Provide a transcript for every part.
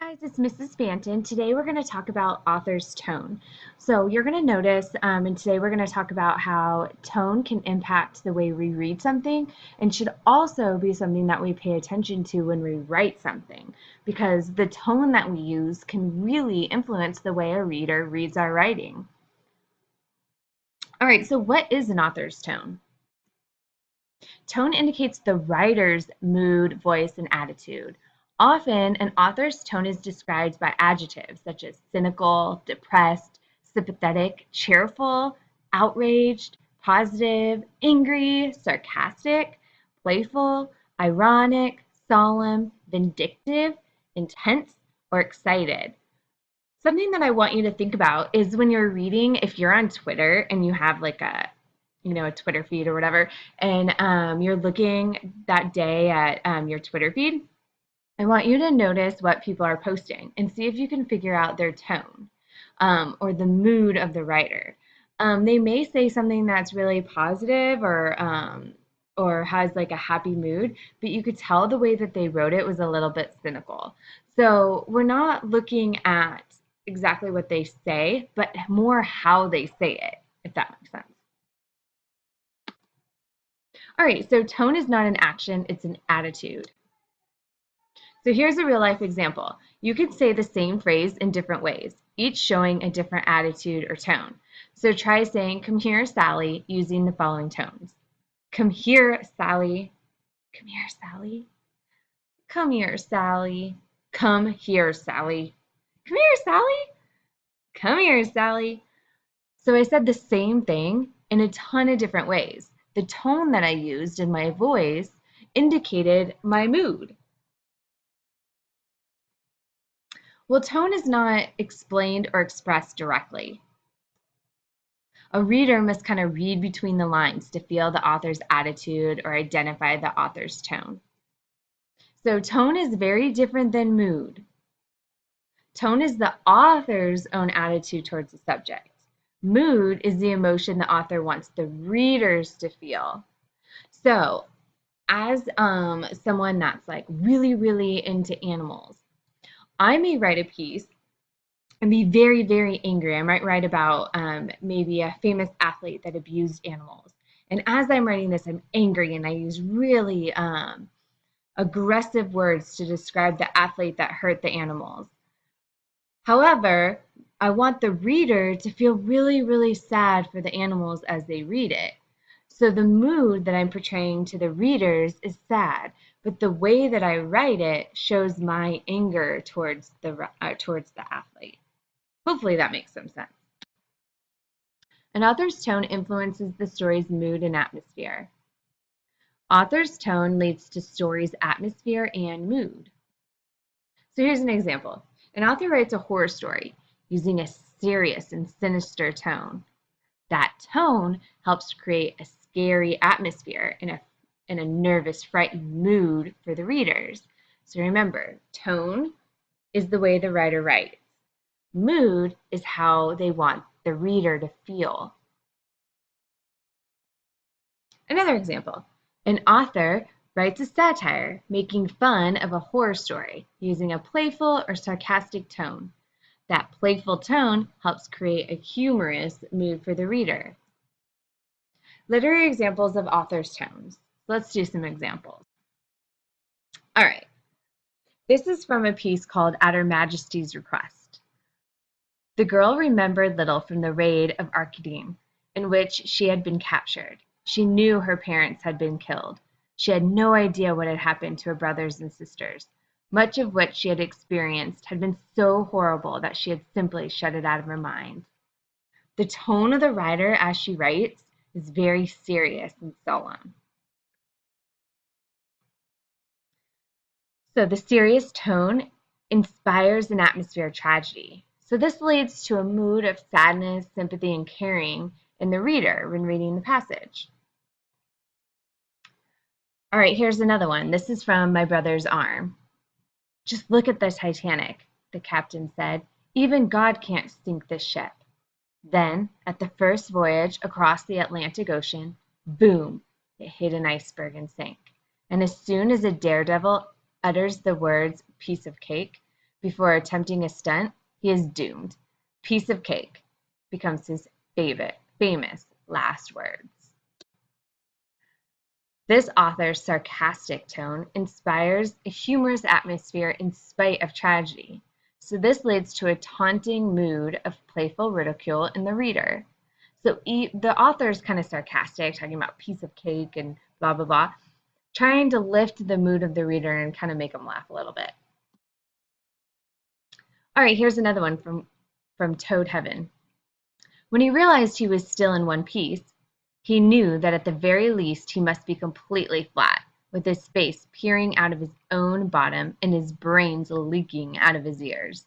Guys, it's Mrs. Banton. Today we're going to talk about author's tone. So you're going to notice, and today we're going to talk about how tone can impact the way we read something and should also be something that we pay attention to when we write something, because the tone that we use can really influence the way a reader reads our writing. All right, so what is an author's tone? Tone indicates the writer's mood, voice, and attitude. Often, an author's tone is described by adjectives such as cynical, depressed, sympathetic, cheerful, outraged, positive, angry, sarcastic, playful, ironic, solemn, vindictive, intense, or excited. Something that I want you to think about is when you're reading, if you're on Twitter and you have like a Twitter feed or whatever, and you're looking that day at your Twitter feed, I want you to notice what people are posting and see if you can figure out their tone or the mood of the writer. They may say something that's really positive or has like a happy mood, but you could tell the way that they wrote it was a little bit cynical. So we're not looking at exactly what they say, but more how they say it, if that makes sense. All right, so tone is not an action, it's an attitude. So here's a real life example. You could say the same phrase in different ways, each showing a different attitude or tone. So try saying, "Come here, Sally," using the following tones. Come here, Sally. Come here, Sally. Come here, Sally. Come here, Sally. Come here, Sally. Come here, Sally. So I said the same thing in a ton of different ways. The tone that I used in my voice indicated my mood. Well, tone is not explained or expressed directly. A reader must kind of read between the lines to feel the author's attitude or identify the author's tone. So tone is very different than mood. Tone is the author's own attitude towards the subject. Mood is the emotion the author wants the readers to feel. So as someone that's like really, really into animals, I may write a piece and be very, very angry. I might write about maybe a famous athlete that abused animals. And as I'm writing this, I'm angry and I use really aggressive words to describe the athlete that hurt the animals. However, I want the reader to feel really, really sad for the animals as they read it. So the mood that I'm portraying to the readers is sad, but the way that I write it shows my anger towards the athlete. Hopefully that makes some sense. An author's tone influences the story's mood and atmosphere. Author's tone leads to story's atmosphere and mood. So here's an example. An author writes a horror story using a serious and sinister tone. That tone helps create a scary atmosphere and a nervous, frightened mood for the readers. So remember, tone is the way the writer writes. Mood is how they want the reader to feel. Another example, an author writes a satire making fun of a horror story using a playful or sarcastic tone. That playful tone helps create a humorous mood for the reader. Literary examples of author's tones. Let's do some examples. All right, this is from a piece called At Her Majesty's Request. The girl remembered little from the raid of Archideme, in which she had been captured. She knew her parents had been killed. She had no idea what had happened to her brothers and sisters. Much of what she had experienced had been so horrible that she had simply shut it out of her mind. The tone of the writer as she writes is very serious and solemn. So the serious tone inspires an atmosphere of tragedy. So this leads to a mood of sadness, sympathy, and caring in the reader when reading the passage. All right, here's another one. This is from My Brother's Arm. "Just look at the Titanic," the captain said. "Even God can't sink this ship." Then, at the first voyage across the Atlantic Ocean, boom, it hit an iceberg and sank. And as soon as a daredevil utters the words "piece of cake," before attempting a stunt, he is doomed. Piece of cake becomes his famous last words. This author's sarcastic tone inspires a humorous atmosphere in spite of tragedy. So this leads to a taunting mood of playful ridicule in the reader. So the author is kind of sarcastic, talking about piece of cake and blah, blah, blah, trying to lift the mood of the reader and kind of make them laugh a little bit. All right, here's another one from Toad Heaven. When he realized he was still in one piece, he knew that at the very least he must be completely flat, with his face peering out of his own bottom and his brains leaking out of his ears.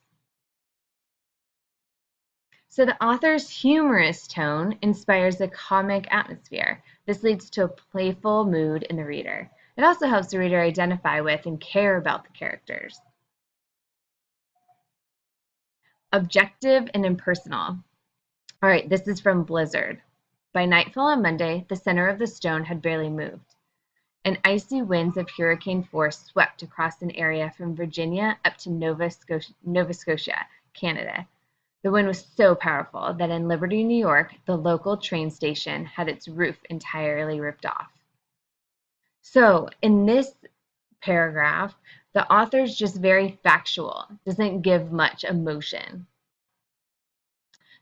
So the author's humorous tone inspires a comic atmosphere. This leads to a playful mood in the reader. It also helps the reader identify with and care about the characters. Objective and impersonal. All right, this is from Blizzard. By nightfall on Monday, the center of the stone had barely moved. And icy winds of hurricane force swept across an area from Virginia up to Nova Scotia, Canada. The wind was so powerful that in Liberty, New York, the local train station had its roof entirely ripped off. So in this paragraph, the author's just very factual, doesn't give much emotion.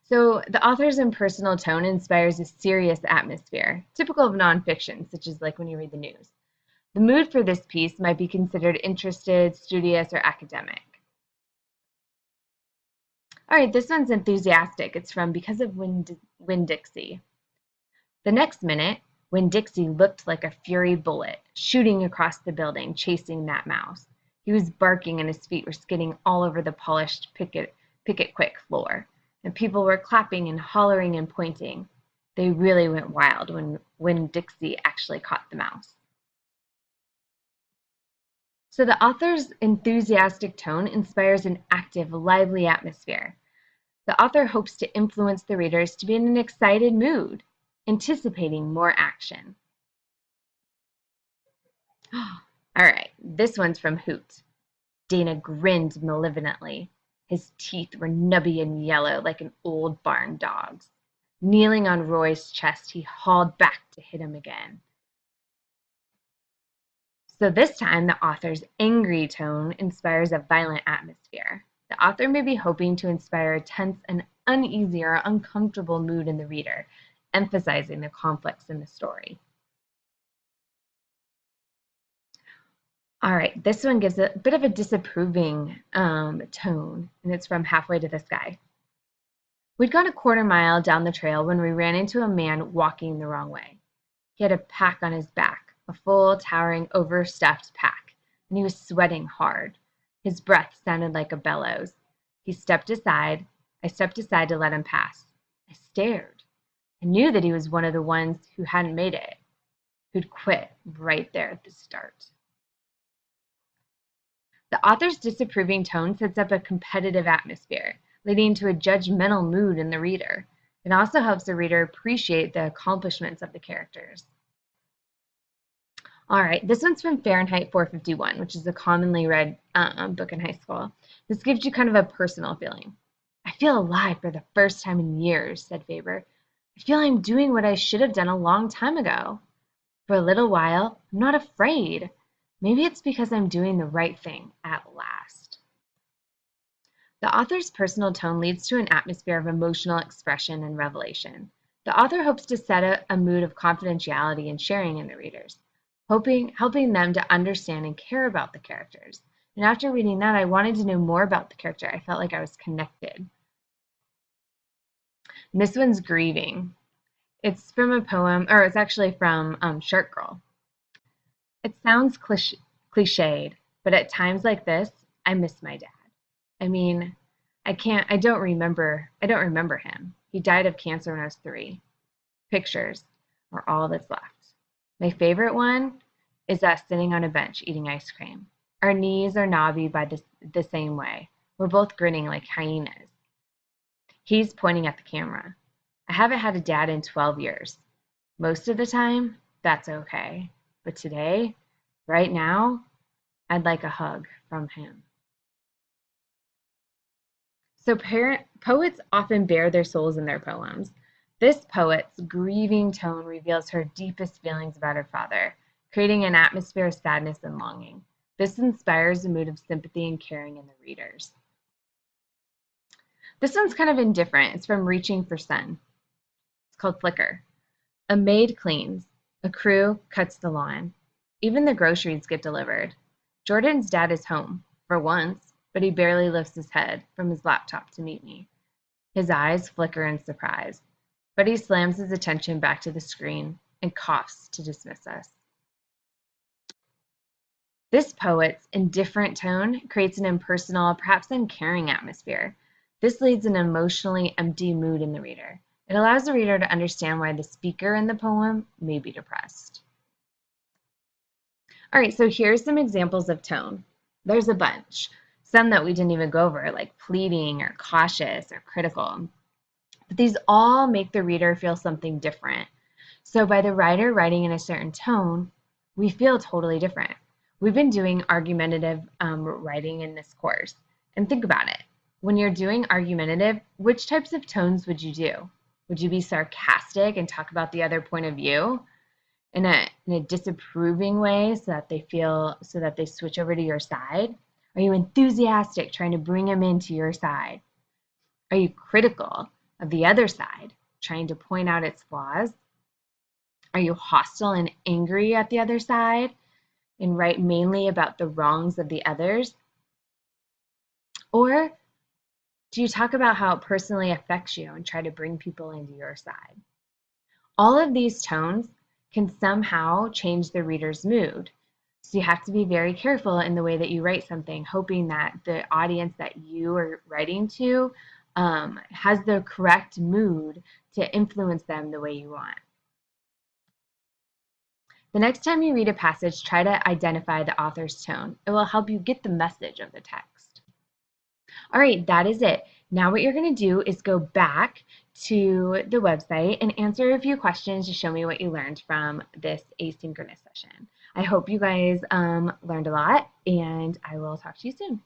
So the author's impersonal tone inspires a serious atmosphere, typical of nonfiction, such as like when you read the news. The mood for this piece might be considered interested, studious, or academic. All right, this one's enthusiastic. It's from Because of Winn-Dixie. The next minute, Winn-Dixie looked like a fury bullet, shooting across the building, chasing that mouse. He was barking and his feet were skidding all over the polished picket quick floor. And people were clapping and hollering and pointing. They really went wild when Winn-Dixie actually caught the mouse. So the author's enthusiastic tone inspires an active, lively atmosphere. The author hopes to influence the readers to be in an excited mood, anticipating more action. All right, this one's from Hoot. Dana grinned malevolently. His teeth were nubby and yellow like an old barn dog's. Kneeling on Roy's chest, he hauled back to hit him again. So this time, the author's angry tone inspires a violent atmosphere. The author may be hoping to inspire a tense and uneasy or uncomfortable mood in the reader, emphasizing the conflicts in the story. All right, this one gives a bit of a disapproving tone, and it's from Halfway to the Sky. We'd gone a quarter mile down the trail when we ran into a man walking the wrong way. He had a pack on his back, a full, towering, overstuffed pack, and he was sweating hard. His breath sounded like a bellows. He stepped aside. I stepped aside to let him pass. I stared. I knew that he was one of the ones who hadn't made it, who'd quit right there at the start. The author's disapproving tone sets up a competitive atmosphere, leading to a judgmental mood in the reader. It also helps the reader appreciate the accomplishments of the characters. All right, this one's from Fahrenheit 451, which is a commonly read book in high school. This gives you kind of a personal feeling. I feel alive for the first time in years, said Faber. I feel I'm doing what I should have done a long time ago. For a little while, I'm not afraid. Maybe it's because I'm doing the right thing at last. The author's personal tone leads to an atmosphere of emotional expression and revelation. The author hopes to set a mood of confidentiality and sharing in the readers, helping them to understand and care about the characters. And after reading that, I wanted to know more about the character. I felt like I was connected. And this one's Grieving. It's from a poem, or it's actually from Shark Girl. It sounds cliched, but at times like this, I miss my dad. I mean, I don't remember him. He died of cancer when I was 3. Pictures are all that's left. My favorite one is us sitting on a bench eating ice cream. Our knees are knobby by the same way. We're both grinning like hyenas. He's pointing at the camera. I haven't had a dad in 12 years. Most of the time, that's okay. But today, right now, I'd like a hug from him. So poets often bare their souls in their poems. This poet's grieving tone reveals her deepest feelings about her father, creating an atmosphere of sadness and longing. This inspires a mood of sympathy and caring in the readers. This one's kind of indifferent. It's from Reaching for Sun. It's called Flicker. A maid cleans. A crew cuts the lawn. Even the groceries get delivered. Jordan's dad is home, for once, but he barely lifts his head from his laptop to meet me. His eyes flicker in surprise, but he slams his attention back to the screen and coughs to dismiss us. This poet's indifferent tone creates an impersonal, perhaps uncaring atmosphere. This leads an emotionally empty mood in the reader. It allows the reader to understand why the speaker in the poem may be depressed. All right, so here's some examples of tone. There's a bunch, some that we didn't even go over, like pleading or cautious or critical. But these all make the reader feel something different. So by the writer writing in a certain tone, we feel totally different. We've been doing argumentative writing in this course. And think about it. When you're doing argumentative, which types of tones would you do? Would you be sarcastic and talk about the other point of view in a disapproving way so that they switch over to your side? Are you enthusiastic, trying to bring them into your side? Are you critical of the other side, trying to point out its flaws? Are you hostile and angry at the other side and write mainly about the wrongs of the others? Or do you talk about how it personally affects you and try to bring people into your side? All of these tones can somehow change the reader's mood. So you have to be very careful in the way that you write something, hoping that the audience that you are writing to has the correct mood to influence them the way you want. The next time you read a passage, try to identify the author's tone. It will help you get the message of the text. All right, that is it. Now what you're going to do is go back to the website and answer a few questions to show me what you learned from this asynchronous session. I hope you guys learned a lot, and I will talk to you soon.